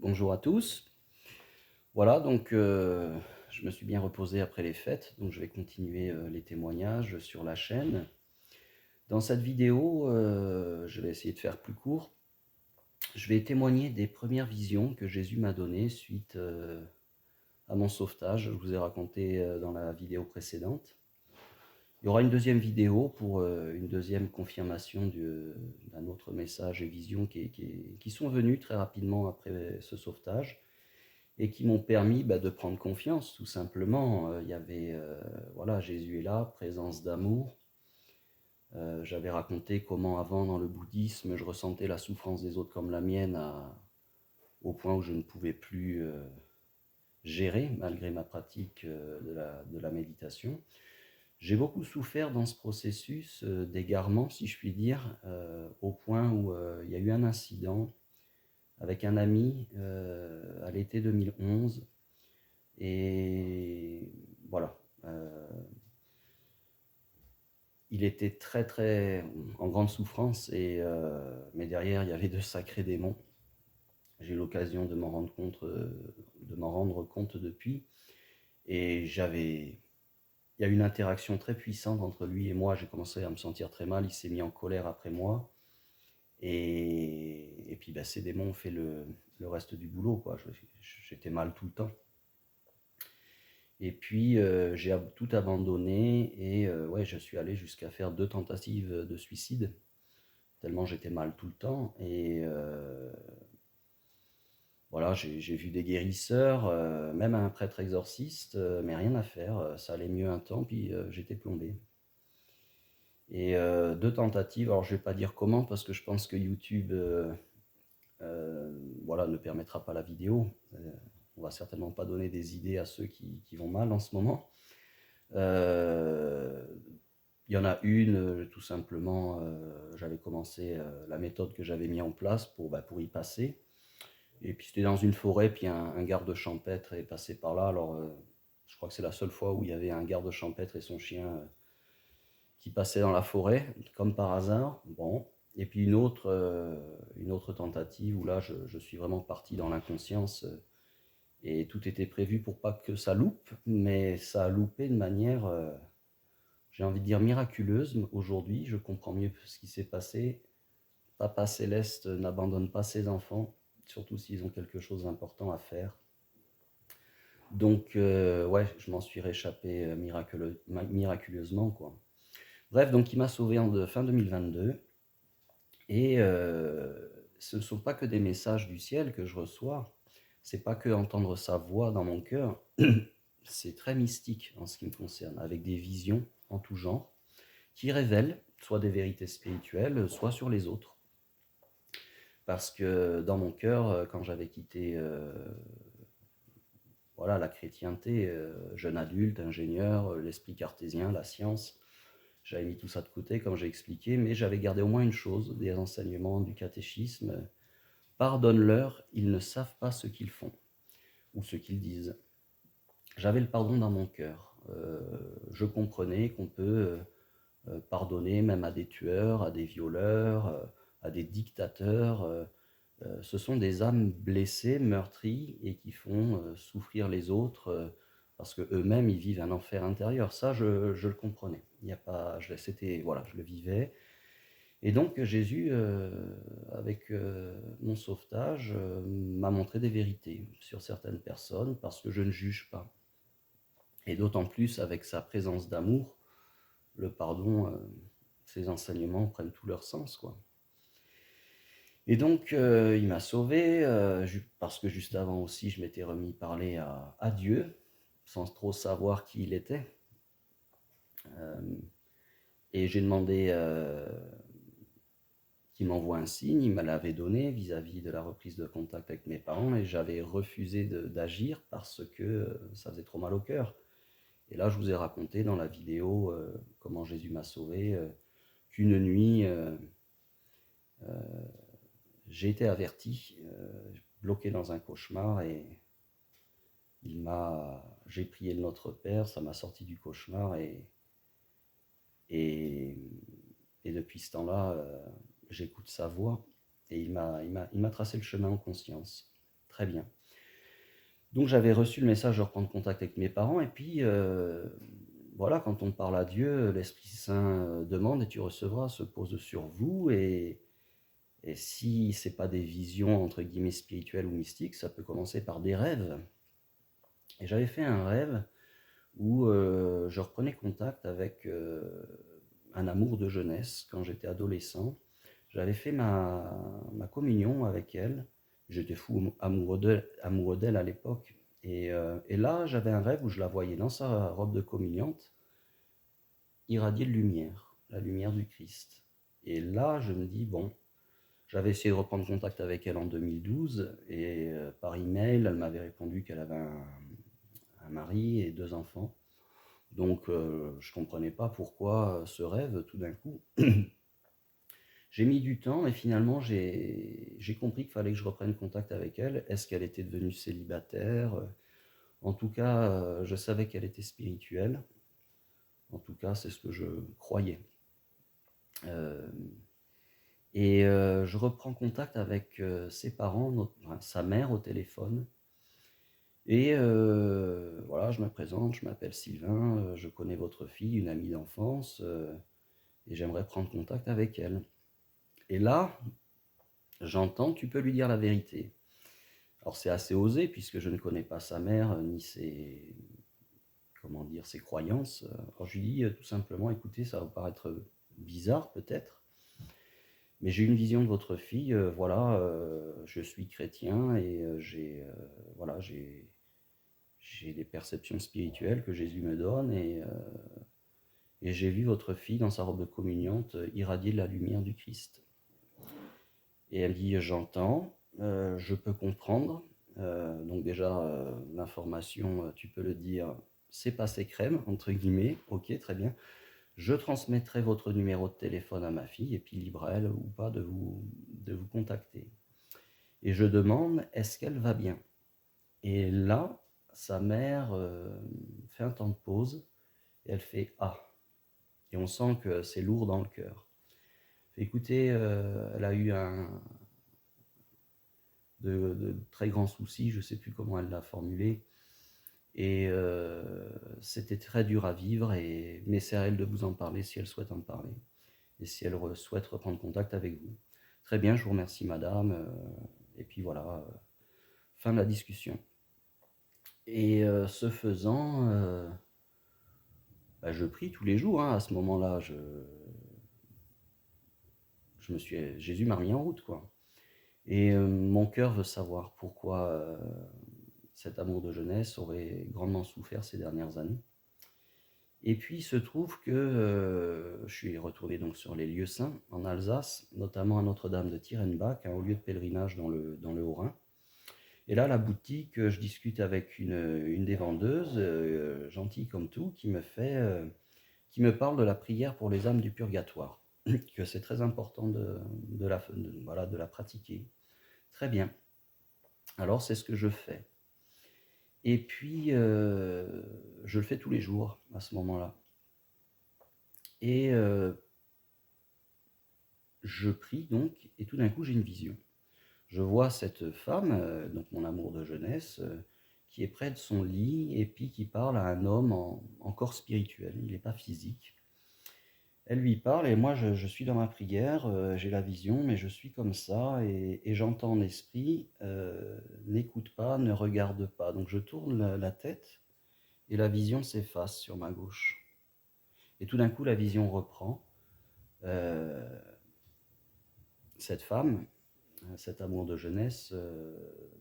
Bonjour à tous. Voilà, donc je me suis bien reposé après les fêtes, donc je vais continuer les témoignages sur la chaîne. Dans cette vidéo, je vais essayer de faire plus court. Je vais témoigner des premières visions que Jésus m'a données suite à mon sauvetage. Je vous ai raconté dans la vidéo précédente. Il y aura une deuxième vidéo pour une deuxième confirmation d'un autre message et vision qui sont venus très rapidement après ce sauvetage et qui m'ont permis de prendre confiance, tout simplement. Il y avait, voilà, Jésus est là, présence d'amour. J'avais raconté comment avant, dans le bouddhisme, je ressentais la souffrance des autres comme la mienne, au point où je ne pouvais plus gérer, malgré ma pratique de la méditation. J'ai beaucoup souffert dans ce processus d'égarement, si je puis dire, au point où il y a eu un incident avec un ami à l'été 2011. Et voilà, il était très très en grande souffrance, mais derrière il y avait de sacrés démons. J'ai eu l'occasion de m'en rendre compte depuis. Et il y a eu une interaction très puissante entre lui et moi. J'ai commencé à me sentir très mal. Il s'est mis en colère après moi. Et puis ces démons ont fait le reste du boulot, quoi. J'étais mal tout le temps. Et puis j'ai tout abandonné et ouais, je suis allé jusqu'à faire 2 tentatives de suicide, tellement j'étais mal tout le temps. Et voilà, j'ai vu des guérisseurs, même un prêtre exorciste, mais rien à faire. Ça allait mieux un temps, puis j'étais plombé. Et 2 tentatives, alors je vais pas dire comment, parce que je pense que YouTube voilà, ne permettra pas la vidéo. On va certainement pas donner des idées à ceux qui vont mal en ce moment. Euh, Il y en a une, tout simplement, j'avais commencé la méthode que j'avais mis en place pour y passer. Et puis c'était dans une forêt, puis un garde champêtre est passé par là. Alors je crois que c'est la seule fois où il y avait un garde champêtre et son chien qui passaient dans la forêt, comme par hasard. Bon. Et puis une autre tentative où là je suis vraiment parti dans l'inconscience et tout était prévu pour pas que ça loupe, mais ça a loupé de manière j'ai envie de dire miraculeuse. Aujourd'hui, je comprends mieux ce qui s'est passé. Papa Céleste n'abandonne pas ses enfants, surtout s'ils ont quelque chose d'important à faire. Donc, ouais, je m'en suis réchappé miraculeusement, quoi. Bref, donc il m'a sauvé en fin 2022. Et ce ne sont pas que des messages du ciel que je reçois. C'est pas que entendre sa voix dans mon cœur. C'est très mystique en ce qui me concerne, avec des visions en tout genre qui révèlent soit des vérités spirituelles, soit sur les autres. Parce que dans mon cœur, quand j'avais quitté voilà, la chrétienté, jeune adulte, ingénieur, l'esprit cartésien, la science, j'avais mis tout ça de côté, comme j'ai expliqué, mais j'avais gardé au moins une chose, des enseignements du catéchisme. Pardonne-leur, ils ne savent pas ce qu'ils font, ou ce qu'ils disent. J'avais le pardon dans mon cœur. Je comprenais qu'on peut pardonner même à des tueurs, à des violeurs, à des dictateurs. Ce sont des âmes blessées, meurtries, et qui font souffrir les autres parce qu'eux-mêmes, ils vivent un enfer intérieur. Ça, je le comprenais. Il y a pas, c'était, voilà, je le vivais. Et donc Jésus, avec mon sauvetage, m'a montré des vérités sur certaines personnes parce que je ne juge pas. Et d'autant plus avec sa présence d'amour, le pardon, ses enseignements prennent tout leur sens, quoi. Et donc il m'a sauvé parce que juste avant aussi, je m'étais remis parler à Dieu sans trop savoir qui il était. Et j'ai demandé qu'il m'envoie un signe, il me l'avait donné vis-à-vis de la reprise de contact avec mes parents et j'avais refusé d'agir parce que ça faisait trop mal au cœur. Et là, je vous ai raconté dans la vidéo comment Jésus m'a sauvé, qu'une nuit, j'ai été averti, bloqué dans un cauchemar et j'ai prié le Notre Père, ça m'a sorti du cauchemar et, et depuis ce temps-là, j'écoute sa voix et il m'a tracé le chemin en conscience. très bien. Donc j'avais reçu le message de reprendre contact avec mes parents et puis voilà, quand on parle à Dieu, l'Esprit Saint demande et tu recevras, se pose sur vous et si c'est pas des visions entre guillemets spirituelles ou mystiques, ça peut commencer par des rêves. Et j'avais fait un rêve où je reprenais contact avec un amour de jeunesse quand j'étais adolescent. J'avais fait ma communion avec elle. J'étais fou amoureux d'elle à l'époque. Et là, j'avais un rêve où je la voyais dans sa robe de communiante, irradier de lumière, la lumière du Christ. Et là, je me dis, bon, j'avais essayé de reprendre contact avec elle en 2012, et par email, elle m'avait répondu qu'elle avait un mari et 2 enfants. Donc, je ne comprenais pas pourquoi ce rêve, tout d'un coup. J'ai mis du temps et finalement, j'ai compris qu'il fallait que je reprenne contact avec elle. Est-ce qu'elle était devenue célibataire? En tout cas, je savais qu'elle était spirituelle. En tout cas, c'est ce que je croyais. Euh, et je reprends contact avec ses parents, enfin, sa mère au téléphone. Et voilà, je me présente, je m'appelle Sylvain, je connais votre fille, une amie d'enfance, et j'aimerais prendre contact avec elle. Et là, j'entends, tu peux lui dire la vérité. Alors c'est assez osé puisque je ne connais pas sa mère ni ses, comment dire, ses croyances. Alors je lui dis tout simplement, écoutez, ça va vous paraître bizarre peut-être, mais j'ai une vision de votre fille. Voilà, je suis chrétien et voilà, j'ai des perceptions spirituelles que Jésus me donne et j'ai vu votre fille dans sa robe de communiante irradier de la lumière du Christ. Et elle me dit, j'entends, je peux comprendre. Donc déjà, l'information, tu peux le dire, c'est passé crème, entre guillemets. Ok, très bien. Je transmettrai votre numéro de téléphone à ma fille, et puis libre à elle ou pas de vous contacter. Et je demande, est-ce qu'elle va bien? Et là, sa mère fait un temps de pause, et elle fait Ah. Et on sent que c'est lourd dans le cœur. Écoutez, elle a eu de très grands soucis, je ne sais plus comment elle l'a formulé, et c'était très dur à vivre, mais c'est à elle de vous en parler si elle souhaite en parler, et si elle souhaite reprendre contact avec vous. Très bien, je vous remercie madame, et puis voilà, fin de la discussion. Et ce faisant, bah, je prie tous les jours, hein, à ce moment-là, Jésus m'a remis en route, quoi. Et mon cœur veut savoir pourquoi cet amour de jeunesse aurait grandement souffert ces dernières années. Et puis il se trouve que je suis retourné donc sur les lieux saints en Alsace, notamment à Notre-Dame de Tirenbach, un haut lieu de pèlerinage dans le Haut-Rhin. Et là, la boutique, je discute avec une des vendeuses, gentille comme tout, qui me parle de la prière pour les âmes du purgatoire, que c'est très important voilà, de la pratiquer. Très bien. Alors c'est ce que je fais. Et puis, je le fais tous les jours à ce moment-là. Et je prie donc, et tout d'un coup, j'ai une vision. Je vois cette femme, donc mon amour de jeunesse, qui est près de son lit et puis qui parle à un homme en corps spirituel. Il n'est pas physique. Elle lui parle et moi, je suis dans ma prière, j'ai la vision, mais je suis comme ça et j'entends en esprit, n'écoute pas, ne regarde pas. Donc je tourne la tête et la vision s'efface sur ma gauche. Et tout d'un coup, la vision reprend. Euh, cette femme, cet amour de jeunesse,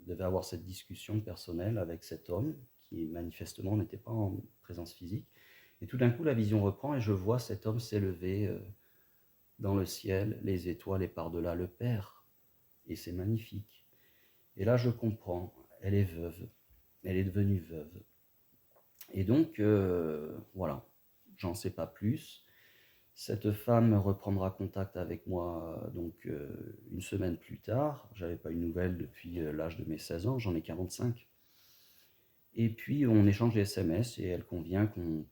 devait avoir cette discussion personnelle avec cet homme qui manifestement n'était pas en présence physique. Et tout d'un coup, la vision reprend et je vois cet homme s'élever dans le ciel, les étoiles et par-delà le Père. Et c'est magnifique. Et là, je comprends, elle est veuve, elle est devenue veuve. Et donc, voilà, j'en sais pas plus. Cette femme reprendra contact avec moi donc une semaine plus tard. J'avais pas eu de nouvelles depuis l'âge de mes 16 ans, j'en ai 45. Et puis on échange des SMS et elle convient qu'on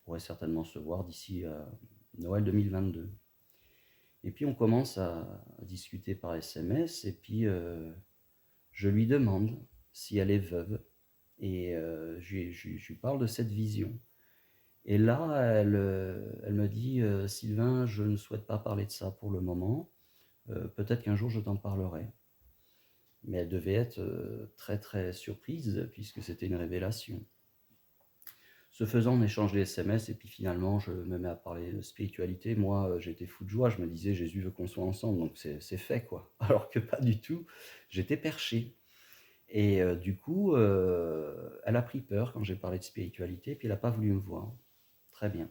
pourrait certainement se voir d'ici Noël 2022. Et puis on commence à discuter par SMS et puis je lui demande si elle est veuve et je lui parle de cette vision. Et là, elle me dit, Sylvain, je ne souhaite pas parler de ça pour le moment. Peut-être qu'un jour je t'en parlerai. Mais elle devait être très très surprise puisque c'était une révélation. Ce faisant, on échange des SMS et puis finalement, je me mets à parler de spiritualité. Moi, j'étais fou de joie. Je me disais, Jésus veut qu'on soit ensemble, donc c'est fait, quoi. Alors que pas du tout. J'étais perché. Et du coup, elle a pris peur quand j'ai parlé de spiritualité, puis elle n'a pas voulu me voir. Très bien.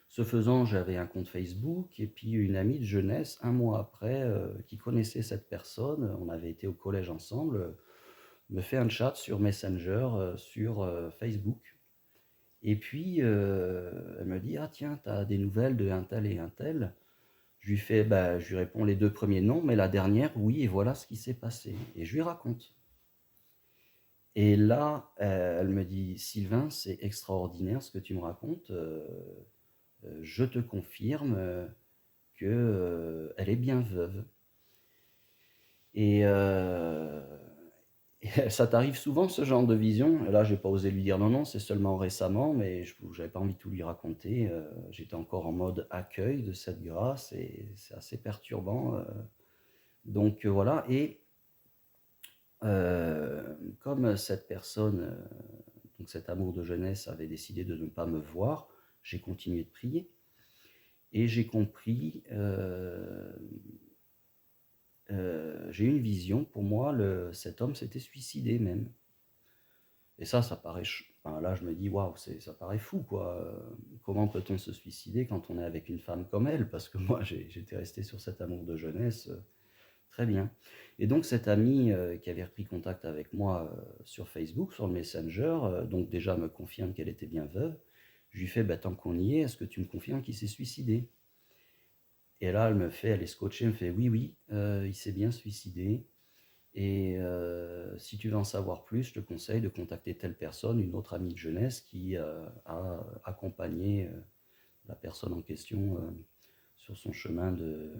Ce faisant, j'avais un compte Facebook et puis une amie de jeunesse, un mois après, qui connaissait cette personne, on avait été au collège ensemble, me fait un chat sur Messenger, sur Facebook. Et puis, elle me dit, ah tiens, tu as des nouvelles de un tel et un tel. Je lui fais, bah, je lui réponds les deux premiers non, mais la dernière, oui, et voilà ce qui s'est passé. Et je lui raconte. Et là, elle me dit, Sylvain, c'est extraordinaire ce que tu me racontes. Je te confirme que elle est bien veuve. Et, et ça t'arrive souvent ce genre de vision? Et là, j'ai pas osé lui dire non, non, c'est seulement récemment, mais je n'avais pas envie de tout lui raconter. J'étais encore en mode accueil de cette grâce et c'est assez perturbant. Donc voilà. Et comme cette personne, donc cet amour de jeunesse, avait décidé de ne pas me voir, j'ai continué de prier. Et j'ai compris, j'ai eu une vision, pour moi, cet homme s'était suicidé même. Et ça paraît, enfin, là je me dis, waouh, ça paraît fou, quoi. Comment peut-on se suicider quand on est avec une femme comme elle? Parce que moi, j'étais resté sur cet amour de jeunesse, très bien. Et donc cette amie qui avait repris contact avec moi sur Facebook, sur le Messenger, donc déjà me confirme qu'elle était bien veuve. Je lui fais, bah, tant qu'on y est, est-ce que tu me confirmes qu'il s'est suicidé? Et là, elle est scotchée, elle me fait, oui, oui, il s'est bien suicidé. Et si tu veux en savoir plus, je te conseille de contacter telle personne, une autre amie de jeunesse qui a accompagné la personne en question sur son chemin de,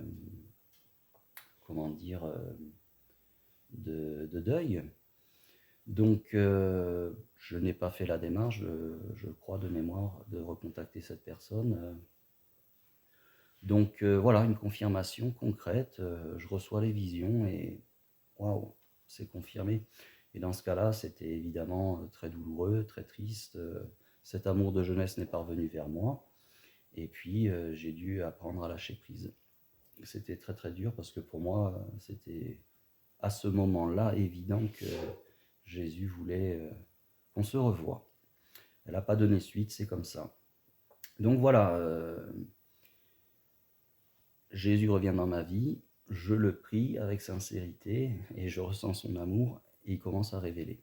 comment dire, de deuil. Donc, je n'ai pas fait la démarche, je crois de mémoire, de recontacter cette personne. Donc, voilà, une confirmation concrète. Je reçois les visions et waouh, c'est confirmé. Et dans ce cas-là, c'était évidemment très douloureux, très triste. Cet amour de jeunesse n'est pas revenu vers moi. Et puis, j'ai dû apprendre à lâcher prise. C'était très très dur parce que pour moi, c'était à ce moment-là évident que Jésus voulait qu'on se revoie. Elle n'a pas donné suite, c'est comme ça. Donc voilà, Jésus revient dans ma vie, je le prie avec sincérité et je ressens son amour et il commence à révéler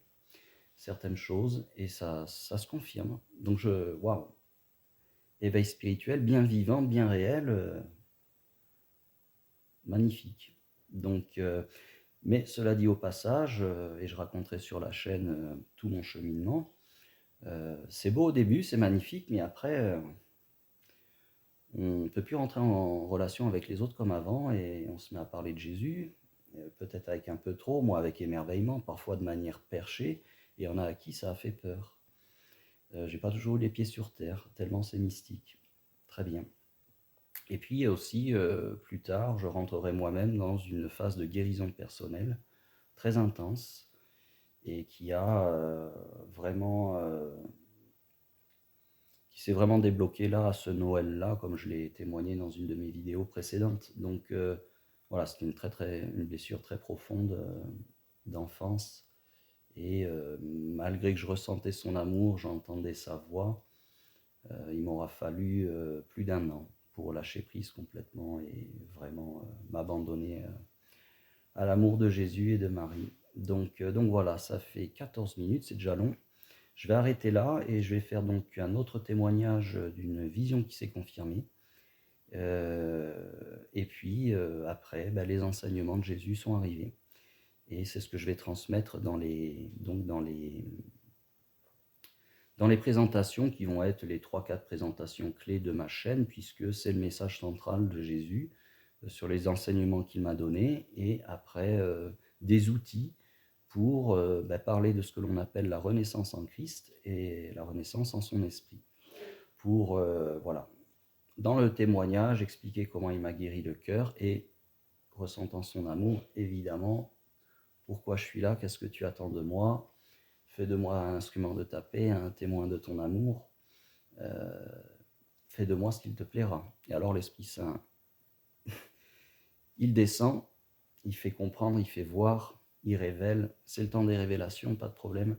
certaines choses et ça se confirme. Donc waouh, éveil spirituel, bien vivant, bien réel, magnifique. Donc, mais cela dit au passage, et je raconterai sur la chaîne tout mon cheminement, c'est beau au début, c'est magnifique, mais après, on ne peut plus rentrer en relation avec les autres comme avant et on se met à parler de Jésus, peut-être avec un peu trop, moi avec émerveillement, parfois de manière perchée, et il y en a à qui ça a fait peur. J'ai pas toujours eu les pieds sur terre, tellement c'est mystique. Très bien. Et puis aussi, plus tard, je rentrerai moi-même dans une phase de guérison personnelle très intense et qui s'est vraiment débloqué là, à ce Noël-là, comme je l'ai témoigné dans une de mes vidéos précédentes. Donc voilà, c'était une blessure très profonde d'enfance. Et malgré que je ressentais son amour, j'entendais sa voix, il m'aura fallu plus d'un an pour lâcher prise complètement et vraiment m'abandonner à l'amour de Jésus et de Marie. Donc voilà, ça fait 14 minutes, c'est déjà long. Je vais arrêter là et je vais faire donc un autre témoignage d'une vision qui s'est confirmée. Et puis après, bah, les enseignements de Jésus sont arrivés. Et c'est ce que je vais transmettre dans les présentations qui vont être les 3-4 présentations clés de ma chaîne, puisque c'est le message central de Jésus sur les enseignements qu'il m'a donnés. Et après, des outils pour parler de ce que l'on appelle la renaissance en Christ et la renaissance en son esprit. Pour, voilà, dans le témoignage, expliquer comment il m'a guéri le cœur et, ressentant son amour, évidemment, pourquoi je suis là, qu'est-ce que tu attends de moi, fais de moi un instrument de ta paix, un témoin de ton amour, fais de moi ce qu'il te plaira. Et alors l'Esprit Saint, il descend, il fait comprendre, il fait voir, il révèle, c'est le temps des révélations, pas de problème,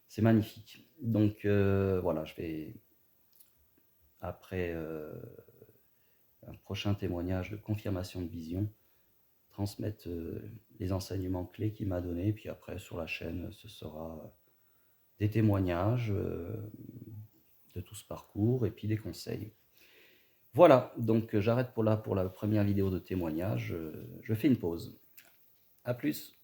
c'est magnifique. Donc voilà, je vais, après un prochain témoignage de confirmation de vision, transmettre les enseignements clés qu'il m'a donnés, puis après sur la chaîne, ce sera des témoignages de tout ce parcours, et puis des conseils. Voilà, donc j'arrête pour là pour la première vidéo de témoignage, je fais une pause. À plus.